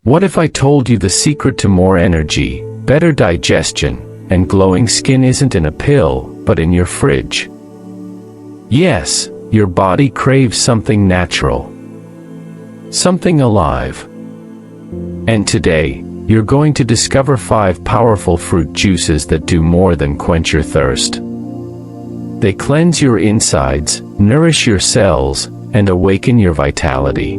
What if I told you the secret to more energy, better digestion, and glowing skin isn't in a pill, but in your fridge? Yes, your body craves something natural, something alive. And today, you're going to discover 5 powerful fruit juices that do more than quench your thirst. They cleanse your insides, nourish your cells, and awaken your vitality.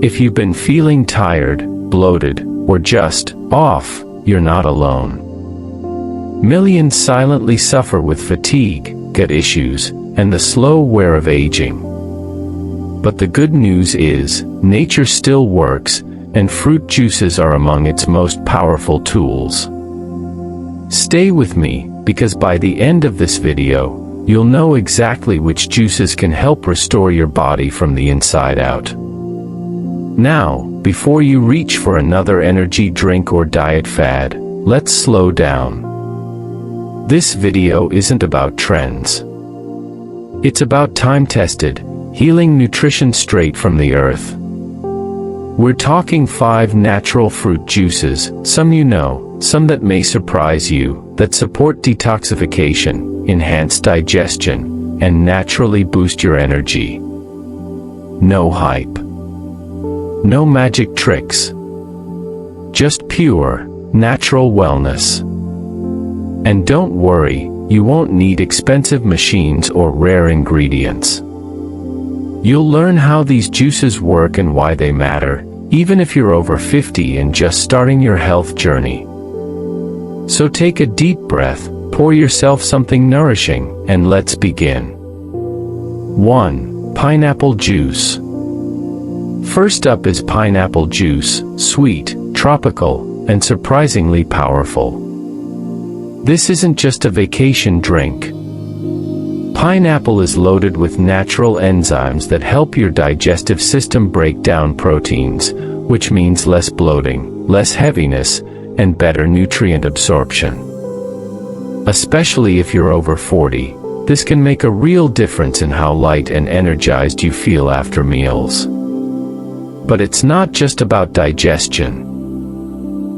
If you've been feeling tired, bloated, or just off, you're not alone. Millions silently suffer with fatigue, gut issues, and the slow wear of aging. But the good news is, nature still works, and fruit juices are among its most powerful tools. Stay with me, because by the end of this video, you'll know exactly which juices can help restore your body from the inside out. Now, before you reach for another energy drink or diet fad, let's slow down. This video isn't about trends. It's about time-tested, healing nutrition straight from the earth. We're talking 5 natural fruit juices, some you know, some that may surprise you, that support detoxification, enhance digestion, and naturally boost your energy. No hype. No magic tricks. Just pure, natural wellness. And don't worry, you won't need expensive machines or rare ingredients. You'll learn how these juices work and why they matter, even if you're over 50 and just starting your health journey. So take a deep breath, pour yourself something nourishing, and let's begin. 1. Pineapple juice. First up is pineapple juice, sweet, tropical, and surprisingly powerful. This isn't just a vacation drink. Pineapple is loaded with natural enzymes that help your digestive system break down proteins, which means less bloating, less heaviness, and better nutrient absorption. Especially if you're over 40, this can make a real difference in how light and energized you feel after meals. But it's not just about digestion.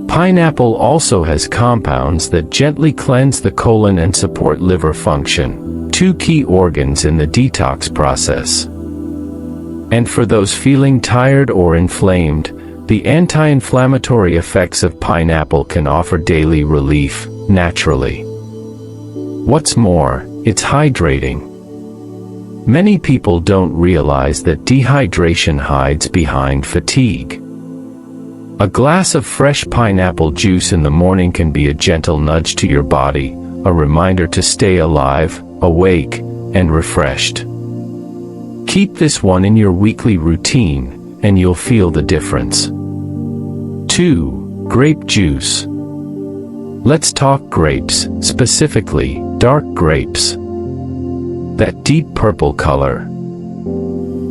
Pineapple also has compounds that gently cleanse the colon and support liver function, 2 key organs in the detox process. And for those feeling tired or inflamed, the anti-inflammatory effects of pineapple can offer daily relief, naturally. What's more, it's hydrating. Many people don't realize that dehydration hides behind fatigue. A glass of fresh pineapple juice in the morning can be a gentle nudge to your body, a reminder to stay alive, awake, and refreshed. Keep this one in your weekly routine, and you'll feel the difference. 2. Grape juice. Let's talk grapes, specifically, dark grapes. That deep purple color.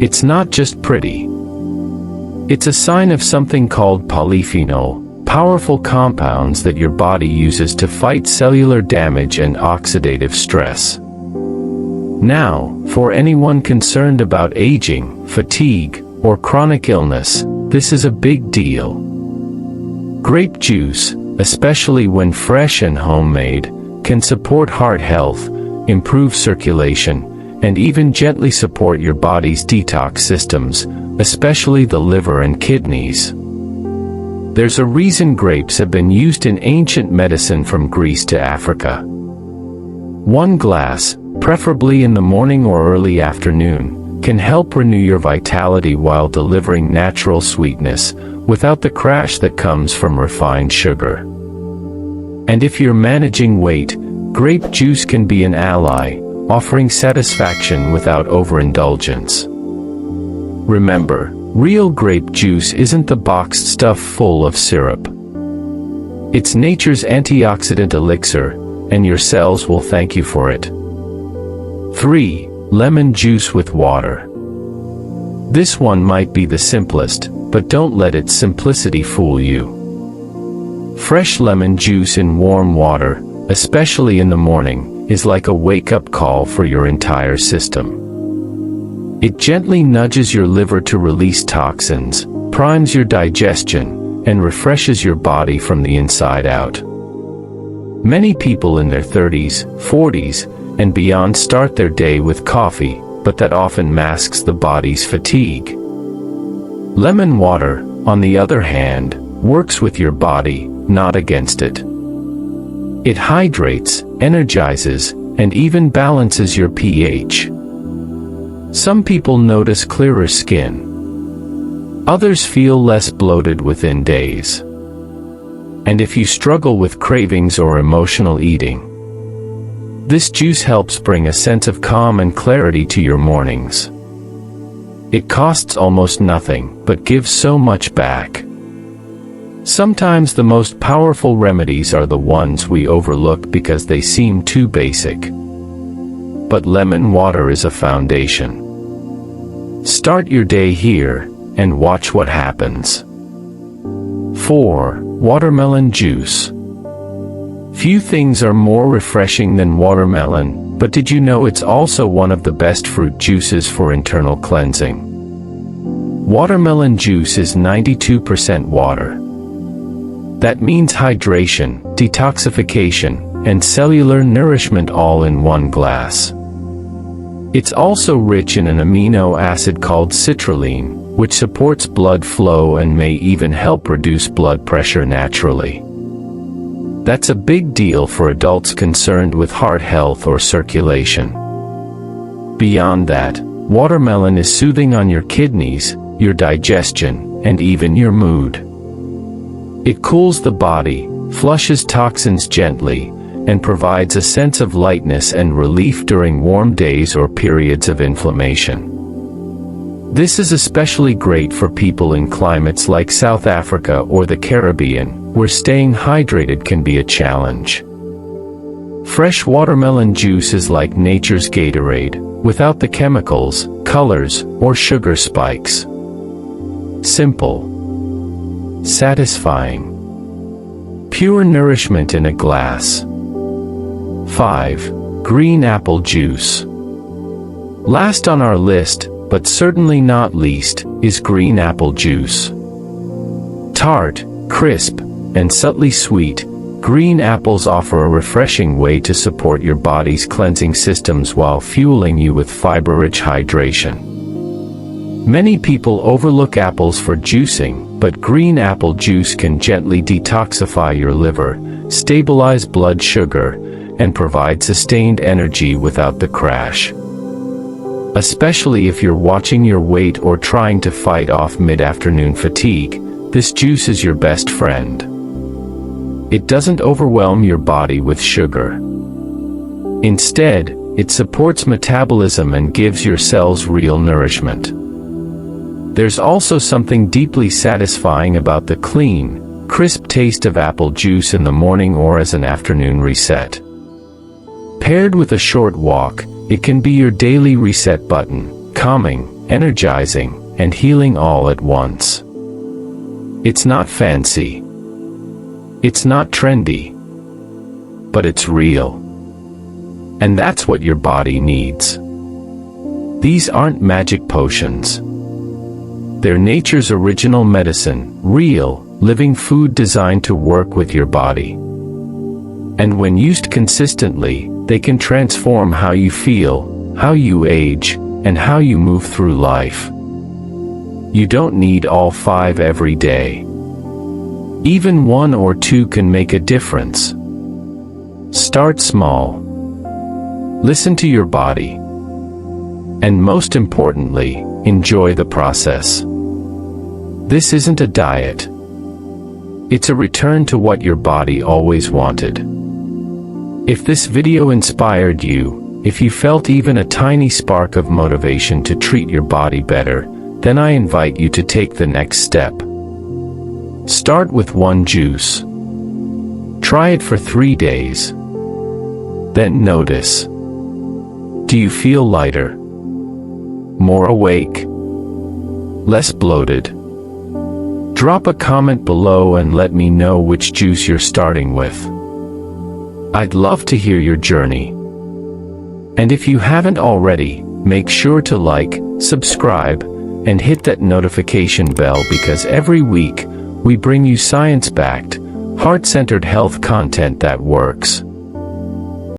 It's not just pretty. It's a sign of something called polyphenol, powerful compounds that your body uses to fight cellular damage and oxidative stress. Now, for anyone concerned about aging, fatigue, or chronic illness, this is a big deal. Grape juice, especially when fresh and homemade, can support heart health, improve circulation, and even gently support your body's detox systems, especially the liver and kidneys. There's a reason grapes have been used in ancient medicine from Greece to Africa. 1 glass, preferably in the morning or early afternoon, can help renew your vitality while delivering natural sweetness, without the crash that comes from refined sugar. And if you're managing weight, grape juice can be an ally, offering satisfaction without overindulgence. Remember, real grape juice isn't the boxed stuff full of syrup. It's nature's antioxidant elixir, and your cells will thank you for it. 3. Lemon juice with water. This one might be the simplest, but don't let its simplicity fool you. Fresh lemon juice in warm water, especially in the morning, is like a wake-up call for your entire system. It gently nudges your liver to release toxins, primes your digestion, and refreshes your body from the inside out. Many people in their 30s, 40s, and beyond start their day with coffee, but that often masks the body's fatigue. Lemon water, on the other hand, works with your body, not against it. It hydrates, energizes, and even balances your pH. Some people notice clearer skin. Others feel less bloated within days. And if you struggle with cravings or emotional eating, this juice helps bring a sense of calm and clarity to your mornings. It costs almost nothing, but gives so much back. Sometimes the most powerful remedies are the ones we overlook because they seem too basic. But lemon water is a foundation. Start your day here, and watch what happens. 4. Watermelon juice. Few things are more refreshing than watermelon, but did you know it's also one of the best fruit juices for internal cleansing? Watermelon juice is 92% water. That means hydration, detoxification, and cellular nourishment all in one glass. It's also rich in an amino acid called citrulline, which supports blood flow and may even help reduce blood pressure naturally. That's a big deal for adults concerned with heart health or circulation. Beyond that, watermelon is soothing on your kidneys, your digestion, and even your mood. It cools the body, flushes toxins gently, and provides a sense of lightness and relief during warm days or periods of inflammation. This is especially great for people in climates like South Africa or the Caribbean, where staying hydrated can be a challenge. Fresh watermelon juice is like nature's Gatorade, without the chemicals, colors, or sugar spikes. Simple. Satisfying. Pure nourishment in a glass. 5. Green apple juice. Last on our list, but certainly not least, is green apple juice. Tart, crisp, and subtly sweet, green apples offer a refreshing way to support your body's cleansing systems while fueling you with fiber-rich hydration. Many people overlook apples for juicing, but green apple juice can gently detoxify your liver, stabilize blood sugar, and provide sustained energy without the crash. Especially if you're watching your weight or trying to fight off mid-afternoon fatigue, this juice is your best friend. It doesn't overwhelm your body with sugar. Instead, it supports metabolism and gives your cells real nourishment. There's also something deeply satisfying about the clean, crisp taste of apple juice in the morning or as an afternoon reset. Paired with a short walk, it can be your daily reset button, calming, energizing, and healing all at once. It's not fancy. It's not trendy. But it's real. And that's what your body needs. These aren't magic potions. They're nature's original medicine, real, living food designed to work with your body. And when used consistently, they can transform how you feel, how you age, and how you move through life. You don't need all 5 every day. Even 1 or 2 can make a difference. Start small. Listen to your body. And most importantly, enjoy the process. This isn't a diet. It's a return to what your body always wanted. If this video inspired you, if you felt even a tiny spark of motivation to treat your body better, then I invite you to take the next step. Start with 1 juice. Try it for 3 days. Then notice. Do you feel lighter? More awake? Less bloated? Drop a comment below and let me know which juice you're starting with. I'd love to hear your journey. And if you haven't already, make sure to like, subscribe, and hit that notification bell because every week, we bring you science-backed, heart-centered health content that works.